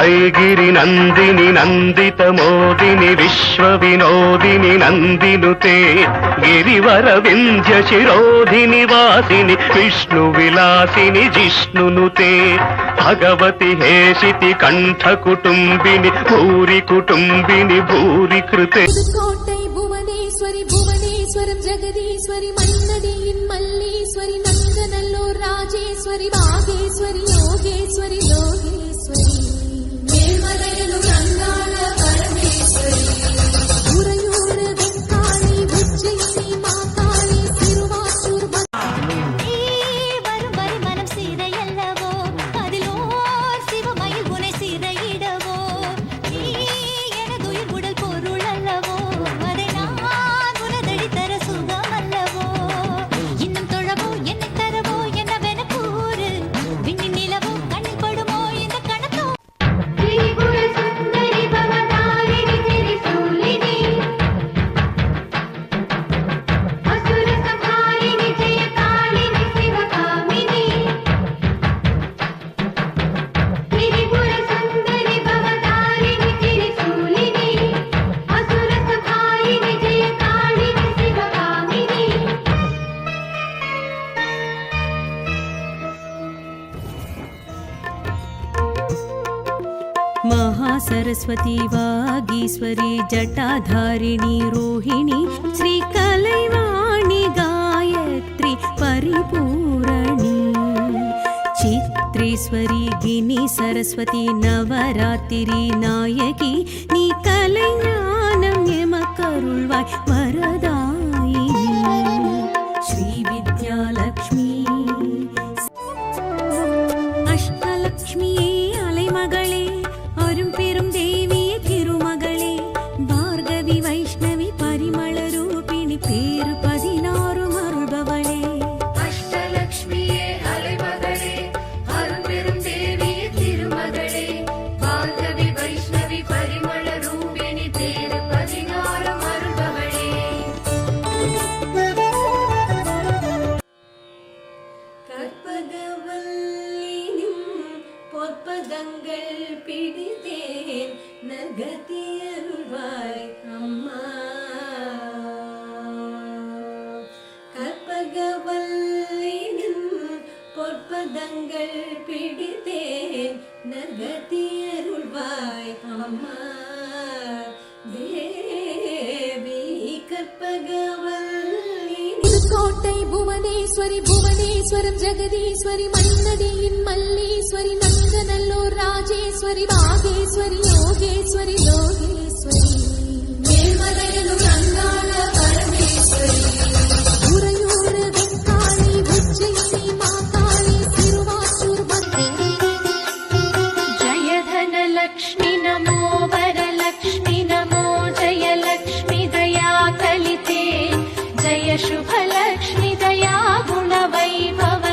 ऐगिरि नन्दिनि नन्दित मोदिनि विश्वविनोदिनि नन्दिनुते गिरिवर विन्ध्य शिरोधिनि वासिनि विष्णुविलासिनि जिष्णुनुते भगवति हेशिति कण्ठ कुटुम्बिनि भूरि कुटुम्बिनि भूरि कृते भुवनेश्वरि भुवनेश्वरं जगदीश्वरि मन्नदियिन् मल्लीश्वरि नन्दनल्लोर राजेश्वरि भागेश्वरि योगेश्वरि लोकेश्वरि मेल्मलयनु गङ्गाळ परमेश्वरि उरयूर वेङ्काळि उज्जयिनि माकाळि तिरुवाचूर वरुम वरि मनं सीदैयल्लवो அதிலோர் சிவமயில் உனை சீதையிடவோ நீ எனதுயிர் உடல் பொருள் அல்லவோ அதை நான் உனதடி தர சுகம் அல்லவோ இன்னும் தொழவோ என்னை தரவோ என்னவென கூறு விண்ணின் நிலவோ கண்ணில் படுமோ இந்த கணக்கோ திரிபுர சுந்தரி பவதாரிணி திரிசூலினி அசுர சம்ஹாரிணி ஜெயகாலினி சிவகாமினி திரிபுர சுந்தரி பவதாரிணி திரிசூலினி அசுர சம்ஹாரிணி ஜெயகாலினி சிவகாமினி महासरस्वती वागीश्वरी जटाधारिणी रोहिणी श्रीकलैवाणी गायत्री परिपूरणी चित्रेश्वरी गिनी सरस्वती नवरात्रि नायकी नी कलैज्ञानं यमकरुळ्वाय वरदायिनी श्रीविद्यालक्ष्मी अष्टलक्ष्मिये अலைமகளே அரும் பெரும் தேவியே திருமகளே பார்கவி வைஷ்ணவி பரிமள ரூபிணி பேரு 16 அருள்பவளே அஷ்டலக்ஷ்மியே அலைமகளே அரும் பெரும் தேவியே திருமகளே பார்கவி வைஷ்ணவி பரிமள ரூபிணி பேரு 16 அருள்பவளே கற்பகவல்லினும் பொற்பதங்கள் பிடித்தேன் நற்கதி அருள்வாய் அம்மா கற்பகவல்லினும் பொற்பதங்கள் பிடித்தேன் நற்கதி அருள்வாய் அம்மா தேவி கற்பகவல்லி கோட்டை புவனேஸ்வரி புவனேஸ்வரம் ஜெகதீஸ்வரி மன்னதியின் மல்லீஸ்வரி நந்தநல்லூர் ராஜேஸ்வரி பாகேஸ்வரி யோகேஸ்வரி லோகேஸ்வரி